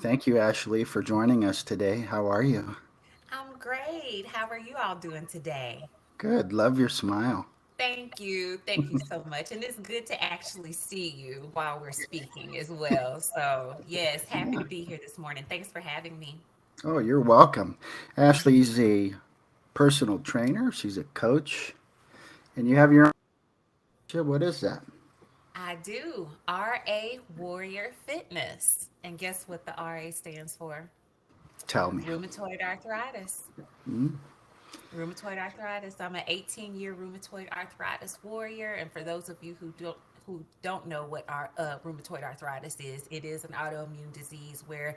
Thank you, Ashley, for joining us today. How are you? I'm great. How are you all doing today? Good. Love your smile. Thank you. Thank you so much. And it's good to actually see you while we're speaking as well. So, yes, happy Yeah. to be here this morning. Thanks for having me. Oh, you're welcome. Ashley's a personal trainer. She's a coach, and you have your own. What is that? I do. RA Warrior Fitness. And guess what the RA stands for? Tell me. Rheumatoid arthritis. Mm, Rheumatoid arthritis. I'm an 18-year rheumatoid arthritis warrior, and for those of you who don't know what our rheumatoid arthritis is, it is an autoimmune disease where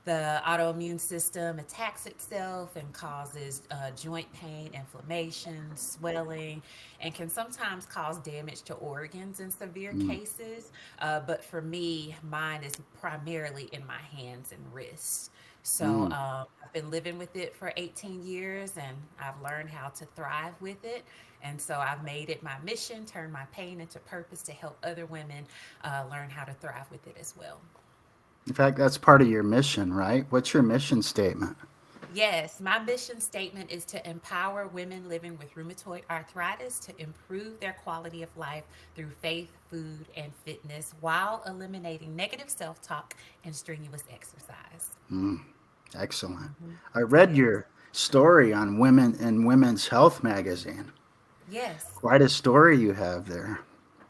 the autoimmune system attacks itself and causes joint pain, inflammation, swelling, and can sometimes cause damage to organs in severe mm, cases. But for me, mine is primarily in my hands and wrists. So mm. I've been living with it for 18 years and I've learned how to thrive with it. And so I've made it my mission, turn my pain into purpose to help other women learn how to thrive with it as well. In fact, that's part of your mission, right? What's your mission statement? Yes, my mission statement is to empower women living with rheumatoid arthritis to improve their quality of life through faith, food, and fitness while eliminating negative self talk and strenuous exercise. Mm, excellent. Hmm. I read Yes. your story on Women in Women's Health magazine. Yes. Quite a story you have there.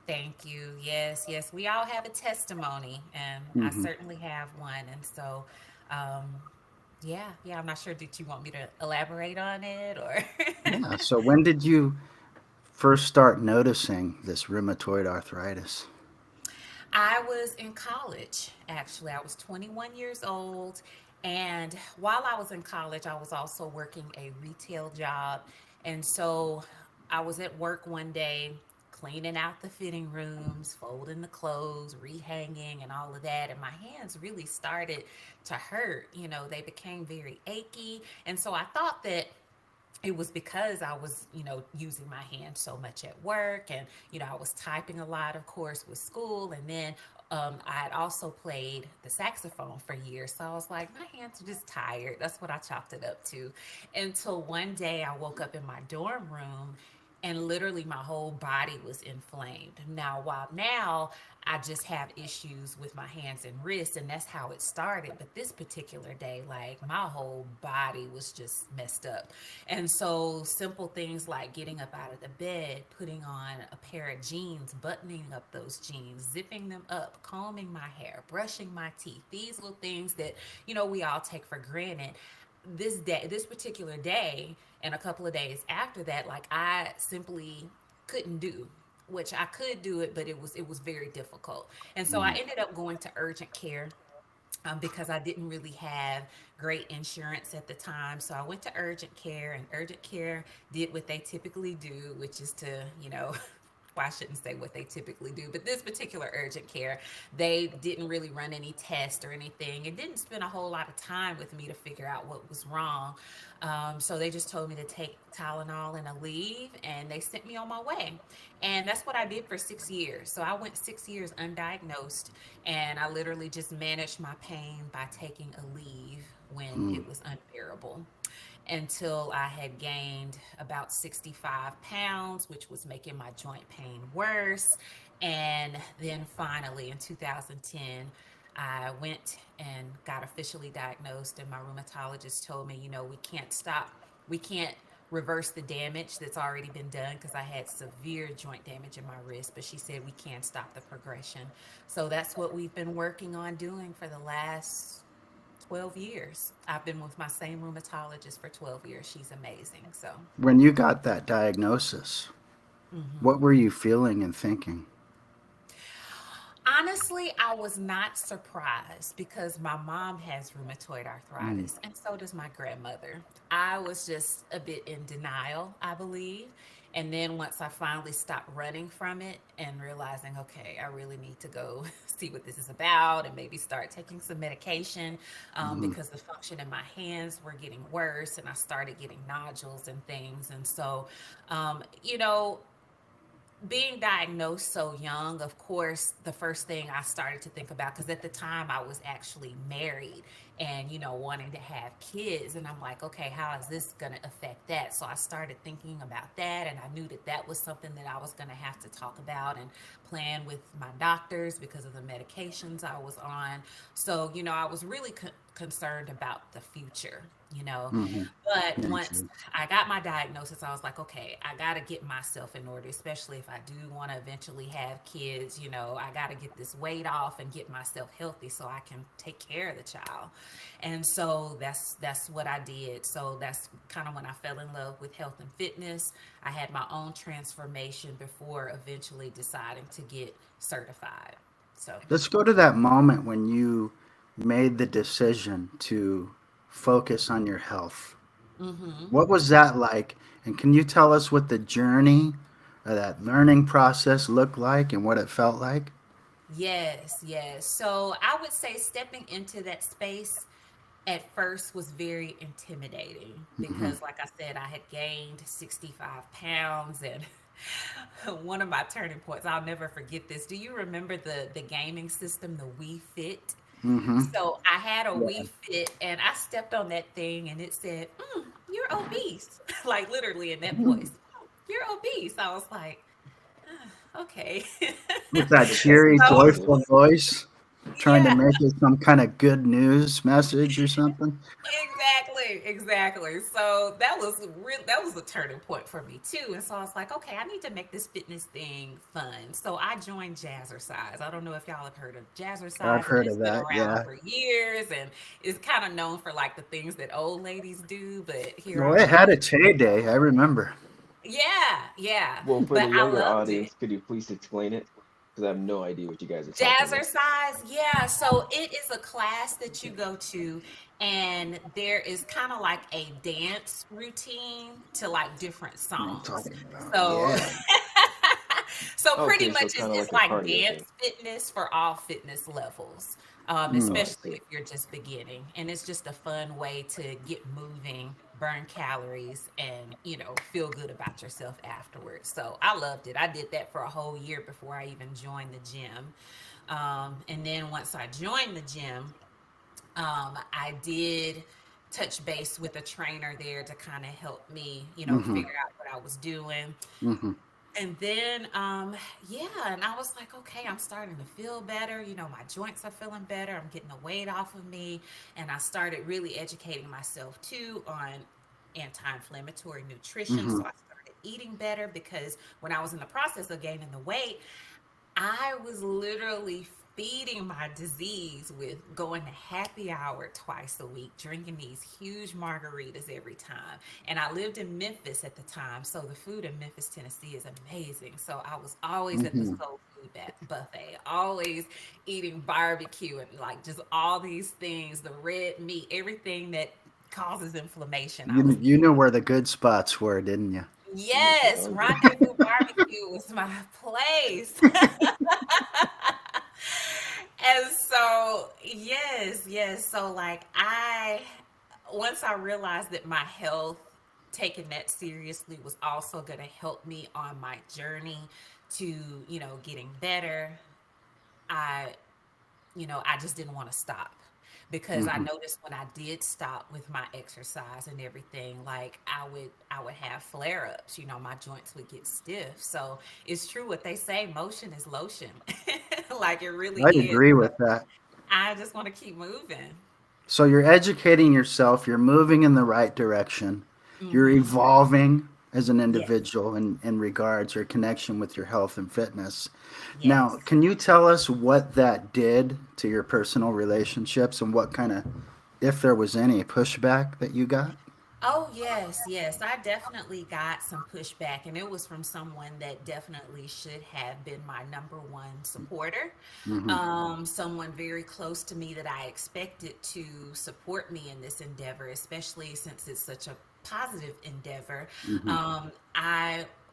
Thank you. Yes, yes. We all have a testimony, and I Hmm. certainly have one. And so, um, yeah, yeah. I'm not sure. Did you want me to elaborate on it or? Yeah. So when did you first start noticing this rheumatoid arthritis? I was in college, actually. I was 21 years old. And while I was in college, I was also working a retail job. And so I was at work one day, cleaning out the fitting rooms, folding the clothes, rehanging, and all of that. And my hands really started to hurt. They became very achy. And so I thought that it was because I was, using my hands so much at work and, I was typing a lot, of course, with school. And then I had also played the saxophone for years. So I was like, my hands are just tired. That's what I chalked it up to. Until one day I woke up in my dorm room and literally my whole body was inflamed. Now I just have issues with my hands and wrists, and that's how it started. But this particular day, like my whole body was just messed up. And so simple things like getting up out of the bed, putting on a pair of jeans, buttoning up those jeans, zipping them up, combing my hair, brushing my teeth, these little things that, we all take for granted. This particular day, and a couple of days after that, like I simply couldn't do, which I could do it, but it was very difficult. And so I Mm, ended up going to urgent care because I didn't really have great insurance at the time. So I went to urgent care, and urgent care did what they typically do, which is to, well, I shouldn't say what they typically do, but this particular urgent care, they didn't really run any tests or anything. It didn't spend a whole lot of time with me to figure out what was wrong. So they just told me to take Tylenol and a leave, and they sent me on my way. And that's what I did for 6 years. So I went 6 years undiagnosed, and I literally just managed my pain by taking a leave when mm. it was unbearable until I had gained about 65 pounds, which was making my joint pain worse. And then finally in 2010, I went and got officially diagnosed, and my rheumatologist told me, we can't reverse the damage that's already been done because I had severe joint damage in my wrist, but she said we can stop the progression. So that's what we've been working on doing for the last 12 years. I've been with my same rheumatologist for 12 years. She's amazing. So, When you got that diagnosis, what were you feeling and thinking? honestly, I was not surprised because my mom has rheumatoid Mm, arthritis and so does my grandmother. I was just a bit in denial, I believe. And then once I finally stopped running from it and realizing, okay, I really need to go see what this is about and maybe start taking some medication mm, because the function in my hands were getting worse and I started getting nodules and things. And so, um, you know, being diagnosed so young, of course, the first thing I started to think about, because at the time I was actually married and, wanting to have kids. And I'm like, okay, how is this going to affect that? So I started thinking about that. And I knew that that was something that I was going to have to talk about and plan with my doctors because of the medications I was on. So, I was really concerned about the future, you know. Mm-hmm. But once Gotcha. I got my diagnosis, I was like, okay, I got to get myself in order, especially if I do want to eventually have kids. I got to get this weight off and get myself healthy so I can take care of the child. And so that's what I did. So that's kind of when I fell in love with health and fitness. I had my own transformation before eventually deciding to get certified. So, Let's go to that moment when you made the decision to focus on your health. hmm. What was that like? And can you tell us what the journey of that learning process looked like and what it felt like? Yes, yes. So I would say stepping into that space at first was very intimidating Mm-hmm. because, like I said, I had gained 65 pounds. And one of my turning points, I'll never forget this. Do you remember the gaming system, the Wii Fit? Mm-hmm. So I had a Yeah. Wii Fit and I stepped on that thing and it said, "You're obese." Like literally in that voice, "You're obese." I was like, okay. With that cheery, So, joyful voice, trying to yeah. make it some kind of good news message or something. Exactly, exactly. So that was a turning point for me too. And so I was like, okay, I need to make this fitness thing fun. So I joined Jazzercise. I don't know if y'all have heard of I've Jazzercise, and heard it's of been that. around Yeah. for years and it's kind of known for like the things that old ladies do, but here Well, I'm it a had its heyday. I remember. yeah, yeah. Well, for But the I younger loved it. audience, could you please explain it? Because I have no idea what you guys are talking about. Jazzercise, yeah. So it is a class that you go to, and there is kind of like a dance routine to like different What I'm songs. talking about. So, Yeah. so pretty Okay, much so kind of it's like a like cardio dance thing. fitness for all fitness levels, Mm. Oh, I especially see. if you're just beginning. And it's just a fun way to get moving, burn calories, and feel good about yourself afterwards. So I loved it. I did that for a whole year before I even joined the gym. And then once I joined the gym, I did touch base with a trainer there to kind of help me, Mm-hmm. figure out what I was doing. Mm-hmm. And then, yeah, and I was like, okay, I'm starting to feel better. My joints are feeling better. I'm getting the weight off of me. And I started really educating myself too on anti inflammatory nutrition. Mm-hmm. So I started eating better because when I was in the process of gaining the weight, I was literally feeding my disease with going to happy hour twice a week, drinking these huge margaritas every time. And I lived in Memphis at the time, so the food in Memphis, Tennessee is amazing. So I was always at the Mm-hmm. soul food buffet, always eating barbecue and like just all these things, the red meat, everything that causes inflammation. I was You knew where the good spots were, didn't you? You make me Yes, hungry. Rendezvous Barbecue was my place. And so, yes, yes. So, like, once I realized that my health, taking that seriously, was also going to help me on my journey to, getting better, I I just didn't want to stop because I Mm-hmm. noticed when I did stop with my exercise and everything, like I would have flare ups. My joints would get stiff. So it's true what they say: motion is lotion. Like it really I is. agree with that. I just want to keep moving. So you're educating yourself, you're moving in the right direction, you're Hmm. evolving as an Yes. individual in regards or connection with your health and fitness. Now, Yes. can you tell us what that did to your personal relationships and what kind of, if there was any pushback that you got? Oh, yes, yes. I definitely got some pushback, and it was from someone that definitely should have been my number one supporter. Mm-hmm. Someone very close to me that I expected to support me in this endeavor, especially since it's such a positive endeavor. Mm-hmm.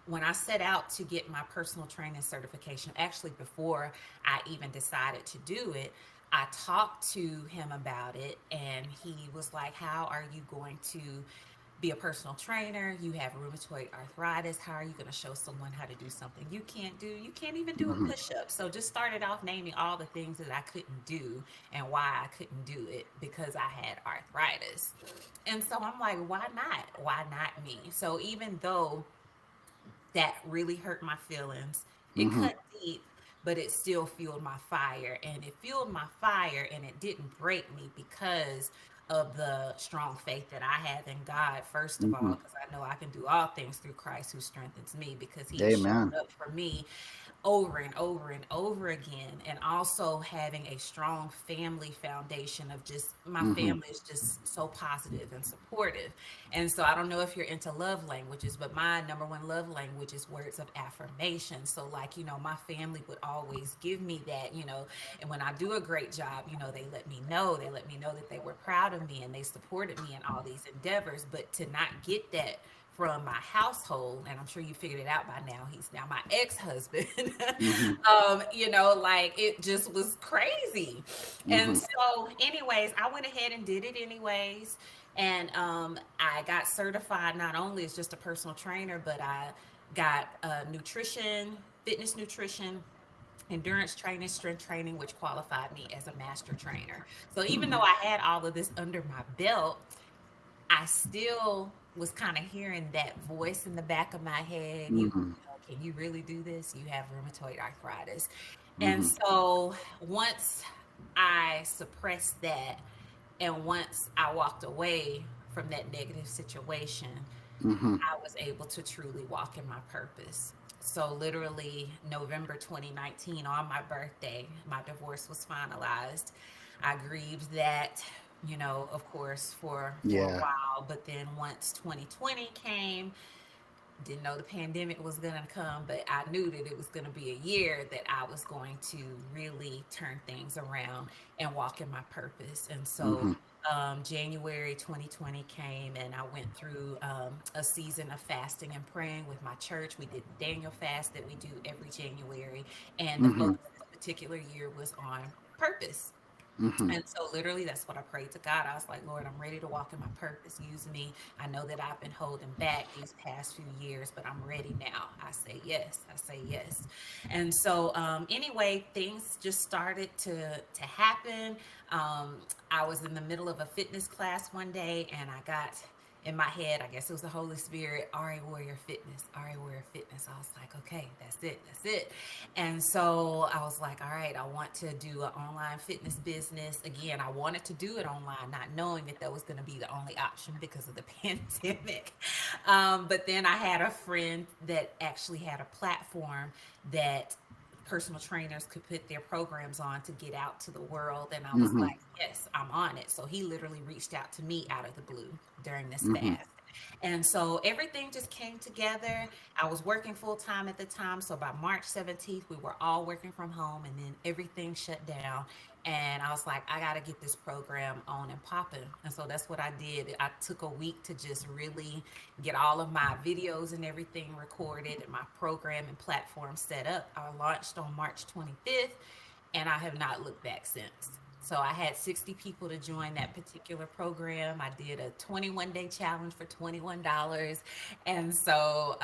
When I set out to get my personal training certification, actually before I even decided to do it, I talked to him about it, and he was like, "How are you going to be a personal trainer, you have rheumatoid arthritis. How are you going to show someone how to do something you can't do? You can't even do a Mm-hmm. push up. So just started off naming all the things that I couldn't do and why I couldn't do it because I had arthritis. And so I'm like, why not? Why not me? So even though that really hurt my feelings. It Mm-hmm. cut deep, but it still fueled my fire. And it fueled my fire and it didn't break me because of the strong faith that I have in God, first of Mm-hmm. all, because I know I can do all things through Christ who strengthens me because he has shown Amen. up for me over and over and over again. And also having a strong family foundation of just my Mm-hmm. family is just so positive and supportive. And so I don't know if you're into love languages, but my number one love language is words of affirmation. So like, my family would always give me that, and when I do a great job, they let me know that they were proud of me and they supported me in all these endeavors. But to not get that from my household, and I'm sure you figured it out by now, he's now my ex-husband. Mm-hmm. Like it just was crazy. And Mm-hmm. so anyways, I went ahead and did it anyways. And I got certified not only as just a personal trainer, but I got nutrition, fitness nutrition, endurance training, strength training, which qualified me as a master trainer. So even though I had all of this under my belt, I still was kind of hearing that voice in the back of my head. Mm-hmm. Can you really do this? You have rheumatoid arthritis. And Mm-hmm. so once I suppressed that, and once I walked away from that negative situation, Mm-hmm. I was able to truly walk in my purpose. So, literally, November 2019, on my birthday, my divorce was finalized. I grieved that, of course, for a Yeah. while. But then once 2020 came, didn't know the pandemic was going to come, but I knew that it was going to be a year that I was going to really turn things around and walk in my purpose. And so Mm-hmm. January 2020 came, and I went through a season of fasting and praying with my church. We did the Daniel fast that we do every January, and the Mm-hmm. focus this particular year was on purpose. Mm-hmm. And so, literally, that's what I prayed to God. I was like, Lord, I'm ready to walk in my purpose. Use me. I know that I've been holding back these past few years, but I'm ready now. I say yes. I say yes. And so, anyway, things just started to happen. Um, I was in the middle of a fitness class one day, and I got in my head, I guess it was the Holy Spirit, RA Warrior Fitness, RA Warrior Fitness. I was like, okay, that's it, that's it. And so I was like, all right, I want to do an online fitness business. Again, I wanted to do it online, not knowing that that was going to be the only option because of the pandemic. But then I had a friend that actually had a platform that personal trainers could put their programs on to get out to the world. And I was Mm-hmm. like, yes, I'm on it. So he literally reached out to me out of the blue during this Mm-hmm. fast. And so everything just came together. I was working full time at the time. So by March 17th, we were all working from home, and then everything shut down. And I was like, I got to get this program on and popping. And so that's what I did. I took a week to just really get all of my videos and everything recorded and my program and platform set up. I launched on March 25th, and I have not looked back since. So I had 60 people to join that particular program. I did a 21-day challenge for $21. And so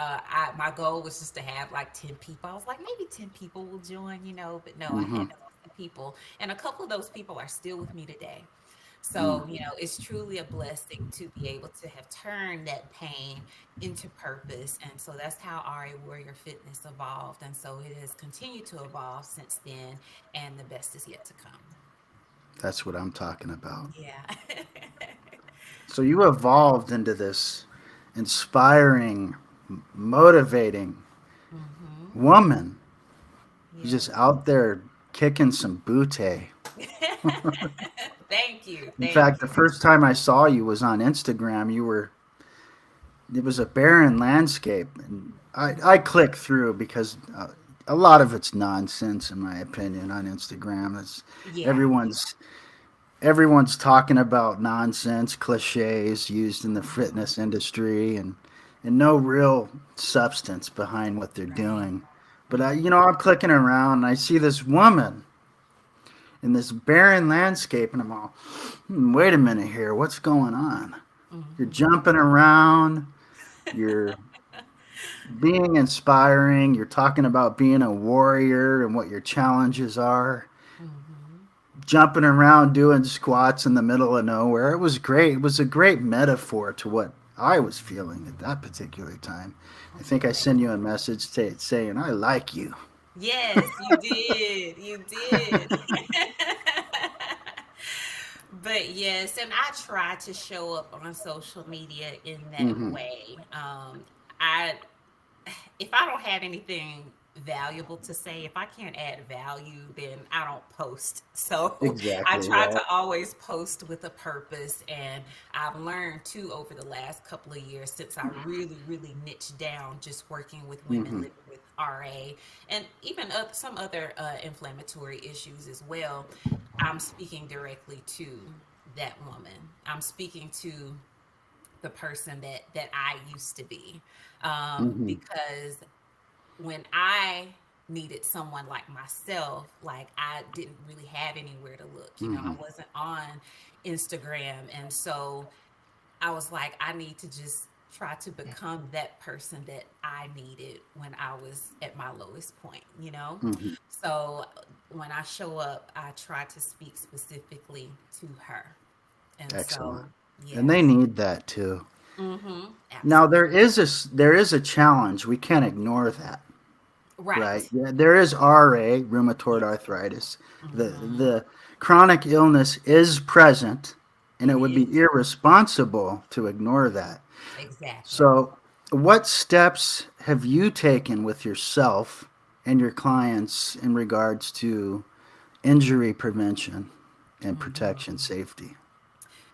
my goal was just to have like 10 people. I was like, maybe 10 people will join, but no, I Mm-hmm. had 60 people. And a couple of those people are still with me today. Mm. So, it's truly a blessing to be able to have turned that pain into purpose. And so that's how RA Warrior Fitness evolved. And so it has continued to evolve since then. And the best is yet to come. That's what I'm talking about. Yeah. So you evolved into this inspiring, motivating hmm woman. You're just Yes. out there kicking some booty. Thank you. In Thank fact, the you. first time I saw you was on Instagram. It was a barren landscape, and I clicked through because a lot of it's nonsense, in my opinion, on Instagram. It's Yeah. everyone's everyone's talking about nonsense, cliches used in the hmm fitness industry, and no real substance behind what they're Right. doing. But hmm I'm clicking around and I see this woman in this barren landscape, and I'm all, wait a minute here, what's going on? You're Mm-hmm. jumping around. You're being inspiring. You're talking about being a warrior and what your challenges are. Mm-hmm. Jumping around doing squats in the middle of nowhere. It was great. It was a great metaphor to what I was feeling at that particular time. I think I sent you a message saying, I like you. Yes, you did. You did. But yes, and I try to show up on social media in that Hmm. way. I if I don't have anything valuable to say, if I can't add value, then I don't post. So I Exactly try right. to always post with a purpose. And I've learned too over the last couple of years since I really, really niched down just working with women Hmm. living with RA and even some other inflammatory issues as well. I'm speaking directly to that woman. I'm speaking to the person that I used to be, Hmm. because when I needed someone like myself, like I didn't really have anywhere to look. You know, I Hmm. wasn't on Instagram, and so I was like, I need to just try to become that person that I needed when I was at my lowest point. You know, Hmm. so when I show up, I try to speak specifically to her, and so Excellent. And they yes. need that too. Mm-hmm. Now Absolutely. there is a challenge. We can't ignore that, right? Right. Yeah, there is RA, rheumatoid Yes. arthritis. Mm-hmm. The chronic illness is present, and It it would be is. irresponsible to ignore that. Exactly. So, what steps have you taken with yourself and your clients in regards to injury prevention and protection Mm-hmm. safety?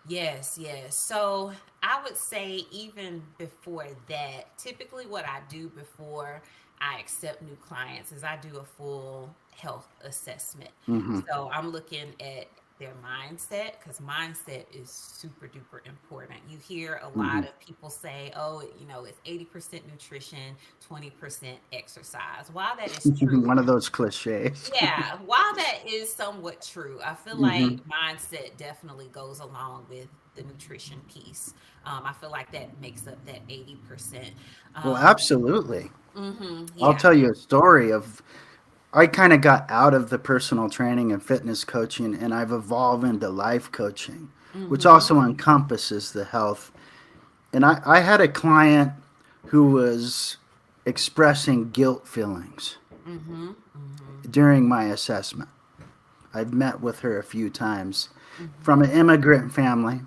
Yes, yes. So I would say even before that, typically what I do before I accept new clients is I do a full health assessment. Hmm. So I'm looking at their mindset because mindset is super duper important. You hear a Hmm. lot of people say, oh, it's 80% nutrition, 20% exercise. While that is true, One of those cliches. yeah, while that is somewhat true, I feel Hmm. like mindset definitely goes along with the nutrition piece. I feel like that makes up that 80%. Well, Um, absolutely. I'll yeah. tell you a story of I kind of got out of the personal training and fitness coaching, and I've evolved into life coaching, which Mm-hmm. also encompasses the health. And I had a client who was expressing guilt feelings Mm-hmm. Mm-hmm. during my assessment. I've met with her a few times from Mm-hmm. an immigrant family.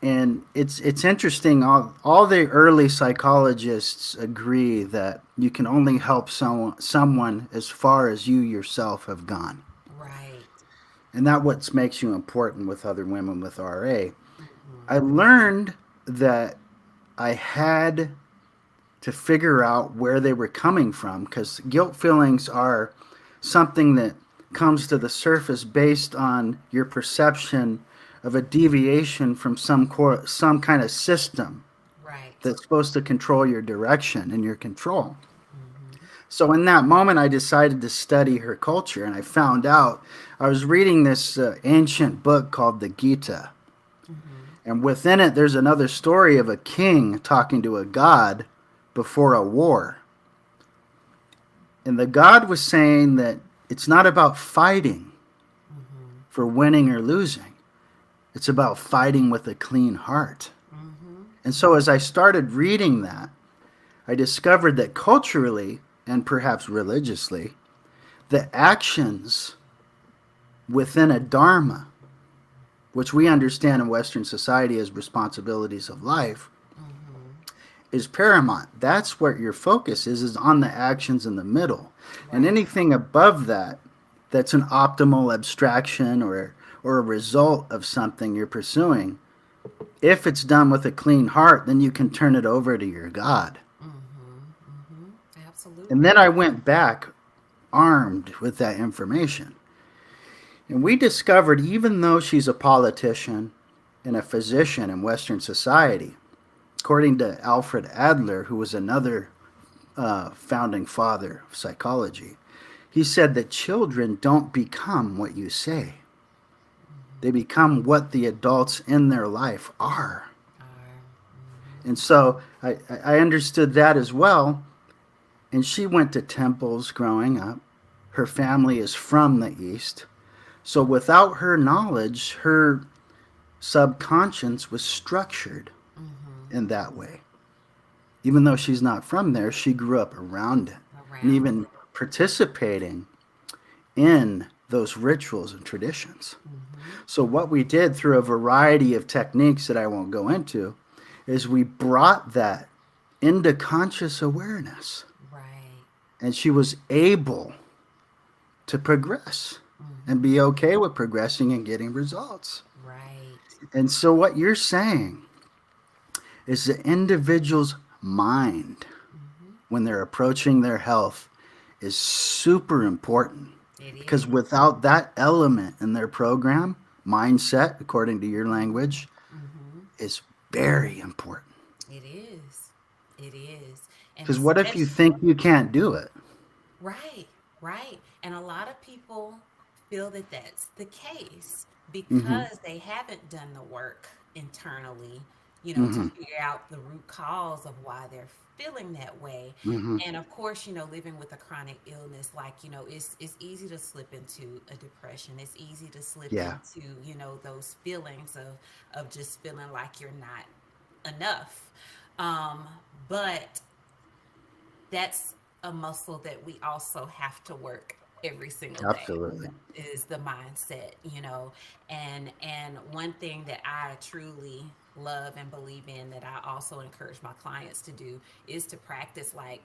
And it's interesting. All the early psychologists agree that you can only help someone as far as you yourself have gone, Right. and that what makes you important with other women with RA. I Mm-hmm. learned that I had to figure out where they were coming from because guilt feelings are something that comes to the surface based on your perception of a deviation from some kind of system Right. that's supposed to control your direction and your control. Mm-hmm. So in that moment, I decided to study her culture, and I found out I was reading this ancient book called the Gita, Mm-hmm. and within it, there's another story of a king talking to a god before a war, and the god was saying that it's not about fighting Mm-hmm. for winning or losing; it's about fighting with a clean heart. Mm-hmm. And so, as I started reading that, I discovered that culturally and perhaps religiously, the actions within a dharma, which we understand in Western society as responsibilities of life, Mm-hmm. is paramount. That's where your focus is on the actions in the middle. And Right. anything above that, that's an optimal abstraction or a result of something you're pursuing, if it's done with a clean heart, then you can turn it over to your God. Mm-hmm. Mm-hmm. And Absolutely. then I went back armed with that information. And we discovered, even though she's a politician and a physician in Western society, according to Alfred Adler, who was another founding father of psychology, he said that children don't become what you say, they Mm-hmm. become what the adults in their life are. And so I understood that as well. And she went to temples growing up. Her family is from the East. So without her knowledge, her subconscious was structured Mm-hmm. in that way. Even though she's not from there, she grew up around it and Around even it. participating in those rituals and traditions. Mm-hmm. So, what we did through a variety of techniques that I won't go into is we brought that into conscious awareness. Right. And she was able to progress and Mm-hmm. be okay with progressing and getting results. Right. And so, what you're saying is the individual's mind Mm-hmm. when they're approaching their health is super important It because is. without that element in their program, mindset, according to your language, Mm-hmm. is very important. It is. It is. And Because what if you especially, think you can't do it? right, right. And a lot of people feel that that's the case Mm-hmm. because they haven't done the work internally, to Mm-hmm. figure out the root cause of why they're feeling that way. Mm-hmm. And of course, living with a chronic illness, like, it's easy to slip into a depression. It's easy to slip Yeah, into, those feelings of just feeling like you're not enough. Um, but that's a muscle that we also have to work every single day, absolutely. is the mindset. And one thing that I truly love and believe in, that I also encourage my clients to do, is to practice, like,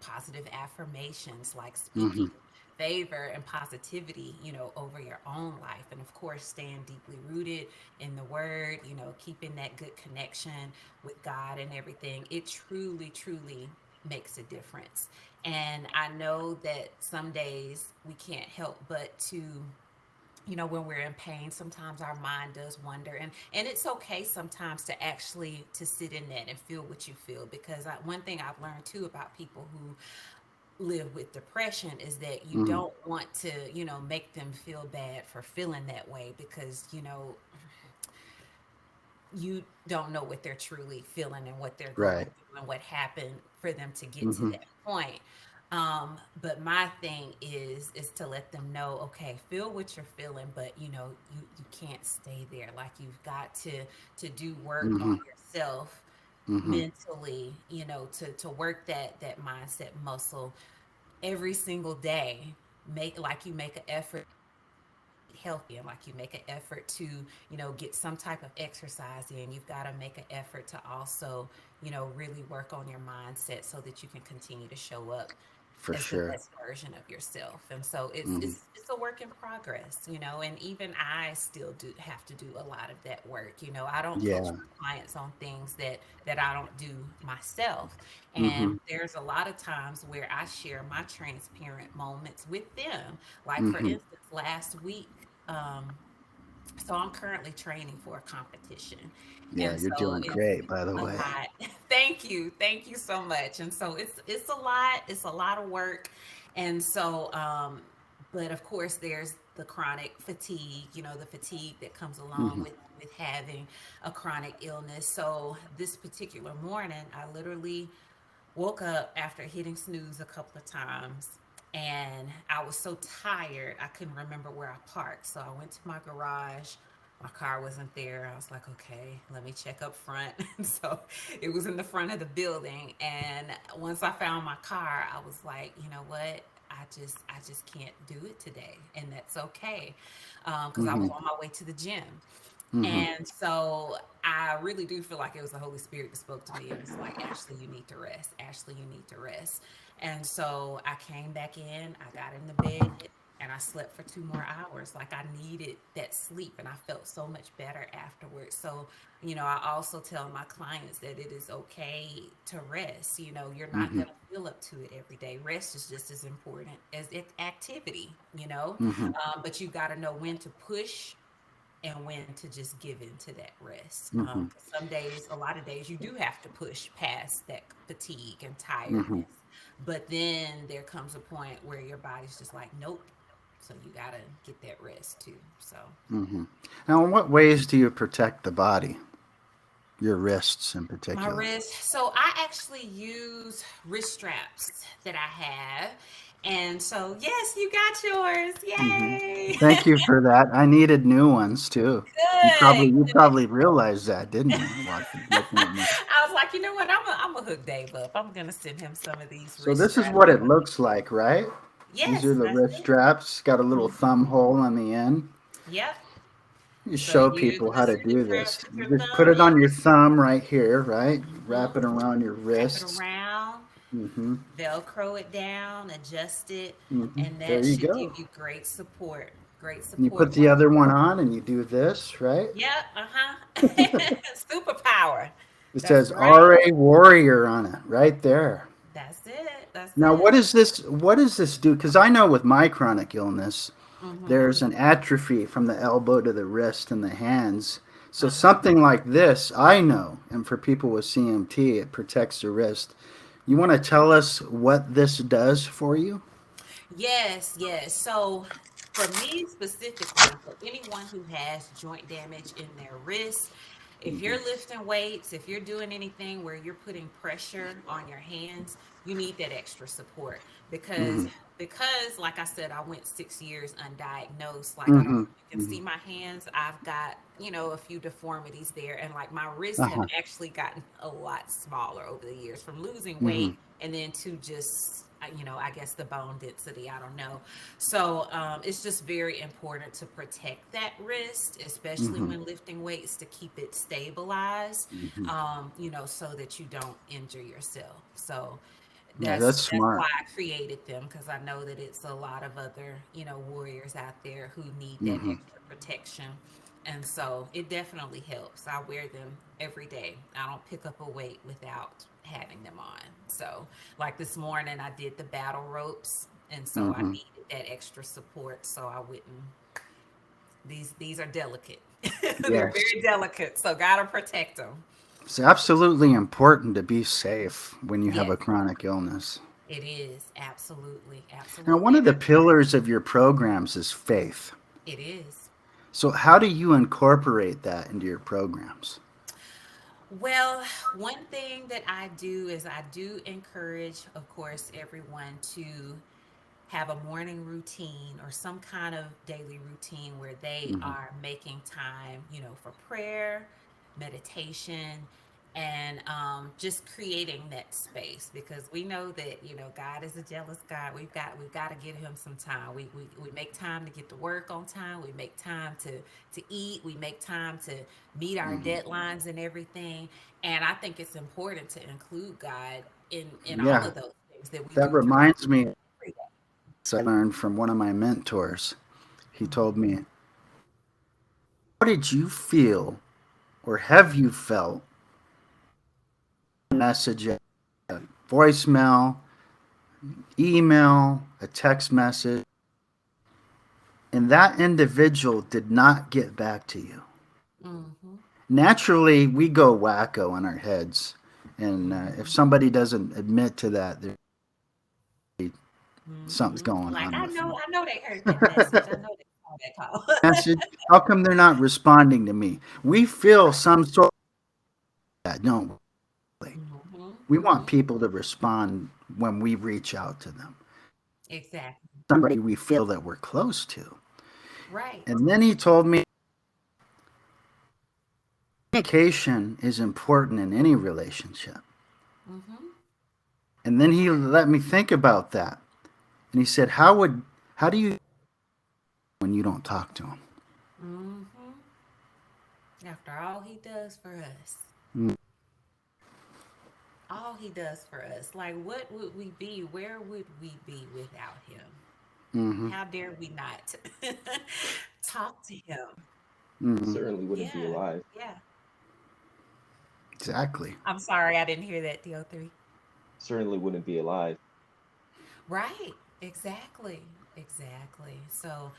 positive affirmations, like Mm-hmm. speaking favor and positivity, over your own life. And of course, staying deeply rooted in the word, keeping that good connection with God and everything. It truly, truly makes a difference. And I know that some days we can't help but to, when we're in pain, sometimes our mind does wander, and it's okay sometimes to actually to sit in that and feel what you feel, because one thing I've learned too about people who live with depression is that you Mm-hmm. don't want to, make them feel bad for feeling that way, because, you don't know what they're truly feeling and what they're going Right. through and what happened for them to get to Mm-hmm. that point. But my thing is to let them know, okay, feel what you're feeling, but you can't stay there. Like, you've got to do work on Mm-hmm. yourself Mm-hmm. mentally, to work that mindset muscle every single day. Make an effort healthy, and like you make an effort to get some type of exercise in. You've got to make an effort to also really work on your mindset so that you can continue to show up For as the sure. best version of yourself. And so it's Mm-hmm. it's it's a work in progress, and even I still do have to do a lot of that work. I don't coach Yeah. my clients on things that I don't do myself. Mm-hmm. And there's a lot of times where I share my transparent moments with them. Like, for Mm-hmm. instance, last week, um, so I'm currently training for a competition. Yeah, And you're so doing it's great, by the a way. lot. Thank you so much. And so it's a lot. It's a lot of work. And so, but of course, there's the chronic fatigue. The fatigue that comes along Mm-hmm. with having a chronic illness. So this particular morning, I literally woke up after hitting snooze a couple of times, and I was so tired I couldn't remember where I parked. So I went to my garage. My car wasn't there. I was like, okay, let me check up front. And so it was in the front of the building. And once I found my car, I was like, you know what? I just can't do it today, and that's okay, because I Mm-hmm. was on my way to the gym. Mm-hmm. And so I really do feel like it was the Holy Spirit that spoke to me. It was like, Ashley, you need to rest. Ashley, you need to rest. And so I came back in, I got in the bed, and I slept for 2 more hours. Like, I needed that sleep, and I felt so much better afterwards. So, I also tell my clients that it is okay to rest. You're not Mm-hmm. going to feel up to it every day. Rest is just as important as activity, Mm-hmm. but you got to know when to push and when to just give in to that rest. Mm-hmm. 'Cause some days, a lot of days, you do have to push past that fatigue and Mm-hmm. tiredness. But then there comes a point where your body's just like, nope. So you got to get that rest too. So, Mm-hmm. Now, in what ways do you protect the body? your wrists in My particular? wrist. So I actually use wrist straps that I have. And so, yes, you got yours. Hmm. Yay. Thank you for that. I needed new ones too. Good. You probably realized that, didn't you? Watching, looking at me. I was like, you know what? I'm a hook Dave up. I'm gonna send him some of these So wrist this is straps. what it looks like, right? These are Yes, the that's wrist it. straps. Got a little Mhm. thumb hole on the end. Yep. You So show you people how just to stick do your this. put You your just put thumb it in. on your thumb right here, right? Wrap Hmm. it around your Wrap it wrists. around, Hmm. Velcro it down, adjust it, Hmm. and There that you should go. give you great support. Great And you put support the while other you're one working. on and you do this, right? Yep, uh-huh. Superpower. It That's says right. RA Warrior on it, right there. That's it. That's Now, it. what does this do? Because I know with my chronic illness, Mm-hmm. there's an atrophy from the elbow to the wrist and the hands. So Uh-huh. something like this, I know, and for people with CMT, it protects the wrist. You want to tell us what this does for you? Yes, yes. So for me specifically, for anyone who has joint damage in their wrist, if Hmm. you're lifting weights, if you're doing anything where you're putting pressure on your hands, you need that extra support because Hmm. like I said, I went 6 years undiagnosed. Like I don't Hmm. you can Hmm. see my hands, I've got, a few deformities there, and like my wrists have Uh-huh. actually gotten a lot smaller over the years from losing Hmm. weight and then to just I guess the bone density, I don't know. So it's just very important to protect that wrist, especially Hmm. when lifting weights, to keep it stabilized, Hmm. so that you don't injure yourself. So Yeah, that's that's that's why smart. I created them, because I know that it's a lot of other warriors out there who need that Hmm. extra protection, and so it definitely helps. I wear them every day. I don't pick up a weight without having them on. So like this morning, I did the battle ropes, and so I Hmm. needed that extra support, so I wouldn't. These are delicate. They're Yes. very delicate, so gotta protect them. It's absolutely important to be safe when you have Yes, a chronic illness. it is absolutely, Now, one absolutely. of the pillars of your programs is faith. It is. So, how do you incorporate that into your programs? Well, one thing that I do is I do encourage, of course, everyone to have a morning routine or some kind of daily routine where they Hmm. are making time, for prayer, meditation, and just creating that space, because we know that God is a jealous God. We've got to give Him some time. We make time to get to work on time. We make time to eat. We make time to meet our Hmm. deadlines and everything. And I think it's important to include God in all Yeah, of those things that we that do throughout reminds me. every day. I learned from one of my mentors. He told Mhm. me, "How did you feel, or have you felt, a message, a voicemail, email, a text message, and that individual did not get back to you?" Mhm. Naturally, we go wacko in our heads, and if Mhm. somebody doesn't admit to that, something's Mhm. going Like on with them. I know they heard that message. I know they saw that call. Message, how come they're not responding to me? We feel Right. some sort of that, don't we? Mhm. We want Mhm. people to respond when we reach out to them. Exactly. Somebody we feel that we're close to. Right. And then he told me communication is important in any relationship. Mhm. And then he let me think about that. And he said, how do you when you don't talk to him? Mhm. After all he does for us. Mm. All he does for us. Like, what would we be? Where would we be without him? Mm-hmm. How dare we not talk to him? Mm-hmm. Certainly wouldn't be Yeah. alive. Yeah. Exactly. I'm sorry I didn't hear that, DO3. Certainly wouldn't be alive. Right. Exactly. Exactly. So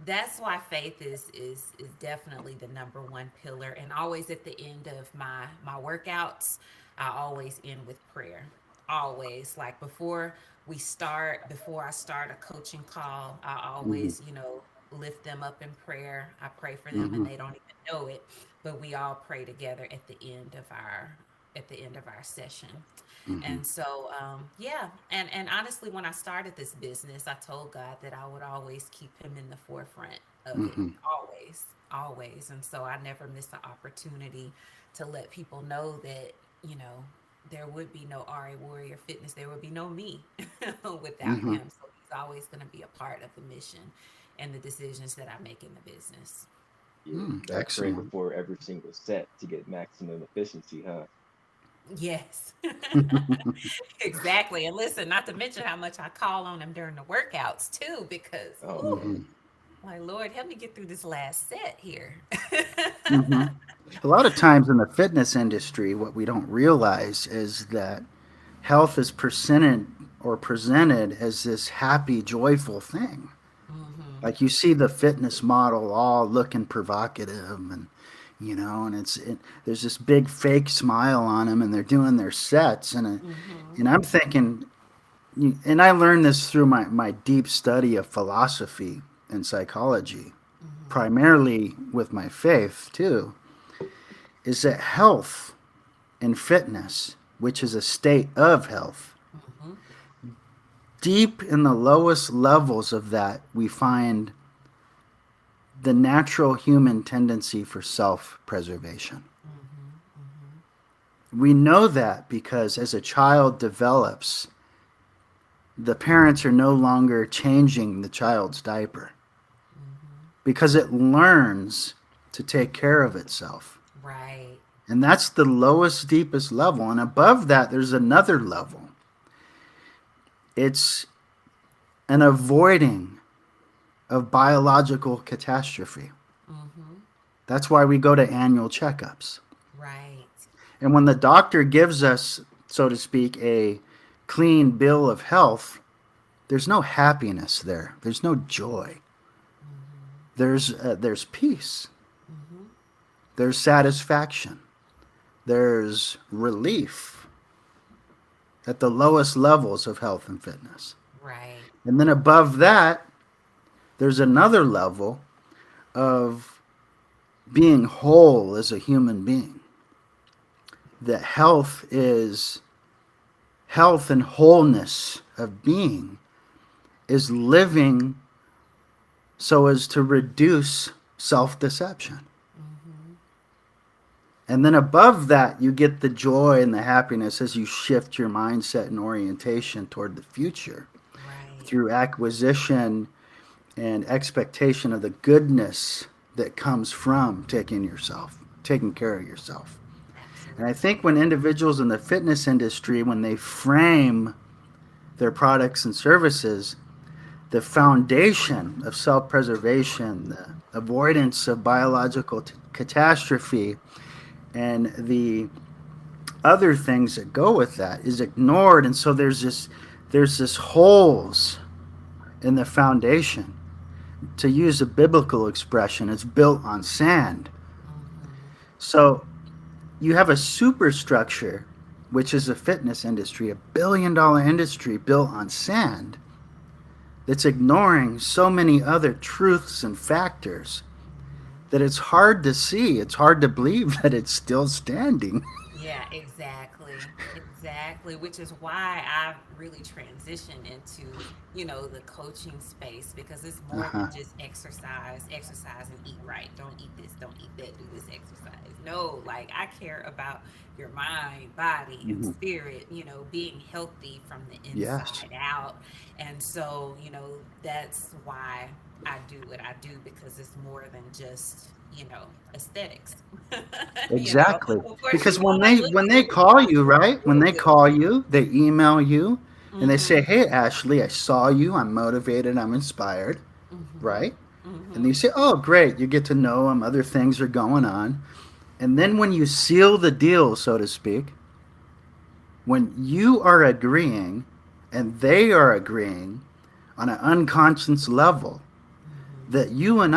that's why faith is definitely the number one pillar. And always at the end of my workouts, I always end with prayer. Always, like before I start a coaching call, I Mm-hmm. always lift them up in prayer. I pray for them and Mm-hmm. they don't even know it, but we all pray together at the end of our session. Mm-hmm. And so, yeah, and honestly, when I started this business, I told God that I would always keep Him in the forefront of it, Mm-hmm. always, always. And so, I never miss an opportunity to let people know that there would be no RA Warrior Fitness, there would be no me without Mm-hmm. Him. So He's always going to be a part of the mission and the decisions that I make in the business. Yeah, Mm, gotta pray excellent. before every single set to get maximum efficiency, huh? Yes, exactly. And listen, not to mention how much I call on Him during the workouts too, because, Oh ooh, man. Mm-hmm. my Lord, help me get through this last set here. Mm-hmm. A lot of times in the fitness industry, what we don't realize is that health is presented as this happy, joyful thing. Hmm. Like you see the fitness model all looking provocative, and and there's this big fake smile on them, and they're doing their sets, Hmm. and I'm thinking, and I learned this through my deep study of philosophy and psychology, Hmm. primarily with my faith too, is that health and fitness, which is a state of health, Hmm. deep in the lowest levels of that, we find the natural human tendency for self preservation. Hmm. Hmm. We know that because as a child develops, the parents are no longer changing the child's diaper Hmm. because it learns to take care of itself. Right. And that's the lowest, deepest level. And above that, there's another level. It's an avoiding of biological catastrophe. Hmm. That's why we go to annual checkups. Right. And when the doctor gives us, so to speak, a clean bill of health, there's no happiness there. There's no joy. Hmm. There's peace. Hmm. There's satisfaction. There's relief at the lowest levels of health and fitness. Right. And then above that, there's another level of being whole as a human being. That health and wholeness of being is living so as to reduce self deception. Hmm. And then above that, you get the joy and the happiness as you shift your mindset and orientation toward the future Right. through acquisition and expectation of the goodness that comes from taking care of yourself. And I Absolutely. think when individuals in the fitness industry, when they frame their products and services, the foundation of self preservation, the avoidance of biological catastrophe, and the other things that go with that is ignored. And so there's this holes in the foundation. To use a biblical expression, it's built on sand. Hmm. So you have a superstructure, which is the fitness industry, $1 billion industry built on sand, that's ignoring so many other truths and factors Hmm. that it's hard to see. It's hard to believe that it's still standing. Yeah, exactly. Exactly. Which is why I've really transitioned into, the coaching space because it's more than Uh-huh. just exercise, exercise and eat right. Don't eat this, don't eat that, do this exercise. No, like I care about your mind, body, and Hmm. spirit, being healthy from the Yes, inside out. And so, that's why I do what I do because it's more than just, aesthetics. exactly. Of course, you Because want when to they look when they good. call you, You want right? to When feel they good. call you, they email you, and they say, Mhm. "Hey, Ashley, I saw you. I'm motivated. I'm inspired." Mhm. Right? And you Mhm. say, "Oh, great." You get to know them. Other things are going on, and then when you seal the deal, so to speak, when you are agreeing, and they are agreeing on an unconscious level Mhm. that you and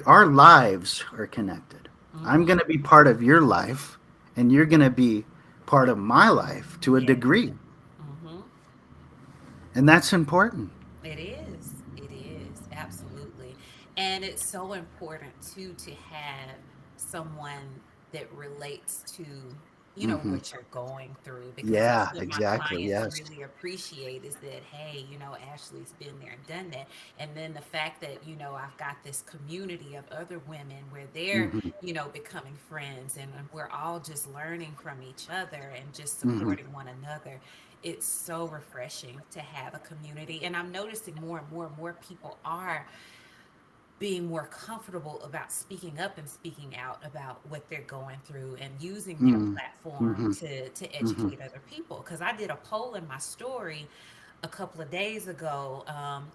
our lives are connected. I'm going Mhm. to be part of your life, and you're going to be part of my life to a Yes. degree. Mhm. And that's important. It is. It is. And it's so important too to have someone that relates to, you know, Hmm. what you're going through, because that's Yeah, what my exactly. clients Yes. really appreciate, is that, hey, you know, Ashley's been there and done that. And then the fact that, you know, I've got this community of other women where they're, Hmm. you know, becoming friends, and we're all just learning from each other and just Hmm. supporting one another. It's so refreshing to have a community. And I'm noticing more and more people are being more comfortable about speaking up and speaking out about what they're going through, and using their Hmm. platform Hmm. to Hmm. educate other people. Because I did a poll in my story a couple of days ago,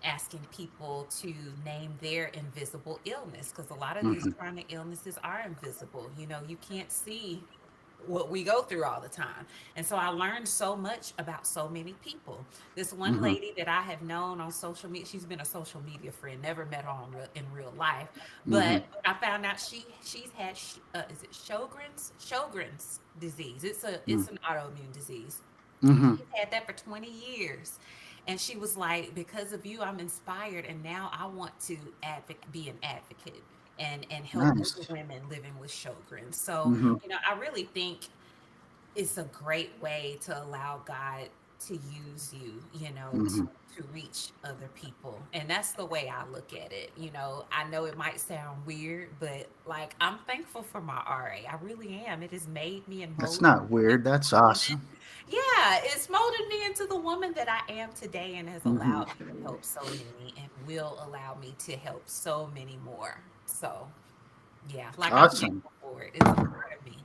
asking people to name their invisible illness, because a lot of these Hmm. chronic illnesses are invisible. You know, you can't see what we go through all the time. And so I learned so much about so many people. This one Hmm. lady that I have known on social media, she's been a social media friend, never met her in real life, Hmm. but I found out she's had is it Sjogren's disease. It's an autoimmune disease. Hmm. She's had that for 20 years. And she was like, because of you, I'm inspired. And now I want to be an advocate and help other Nice. women living with Sjogren's. So, Hmm. you know, I really think it's a great way to allow God to use you, you know, Hmm. to reach other people. And that's the way I look at it. You know, I know it might sound weird, but like, I'm thankful for my RA. I really am. It has made me and That's molded not me weird. into That's the woman. awesome. Yeah, it's molded me into the woman that I am today, and has Hmm. allowed me to help so many, and will allow me to help so many more. So, yeah, like, I'm Awesome. thankful for it. It's a part of me.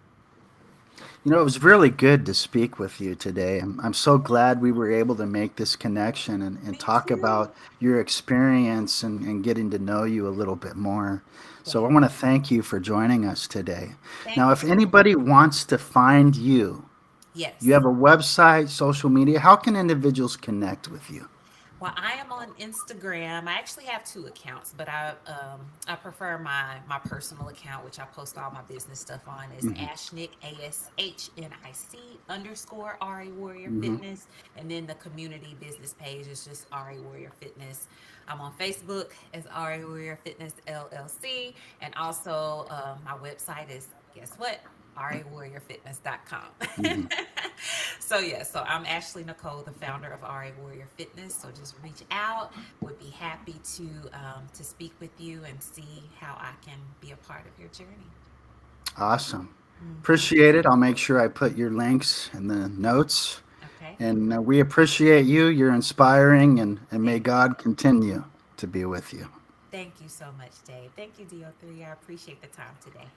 You know, it was really good to speak with you today. I'm so glad we were able to make this connection and Me talk too. about your experience and getting to know you a little bit more. So I Yeah. want to thank you for joining us today. Now, Thank you if so much. anybody wants to find you, you Yes. have a website, social media, how can individuals connect with you? Well, I am on Instagram. I actually have two accounts, but I prefer my personal account, which I post all my business stuff on. Is Hmm. Ashnick, ASHNIC underscore RA Warrior Hmm. Fitness, and then the community business page is just RA Warrior Fitness. I'm on Facebook as RA Warrior Fitness LLC, and also my website is, guess what? rawarriorfitness.com. Hmm. So yeah, so I'm Ashley Nicole, the founder of RA Warrior Fitness. So just reach out. Would be happy to speak with you and see how I can be a part of your journey. Awesome. Hmm. Appreciate it. I'll make sure I put your links in the notes. Okay. And we appreciate you. You're inspiring, and may Thank you. God continue to be with you. Thank you so much, Dave. Thank you, DO3. I appreciate the time today.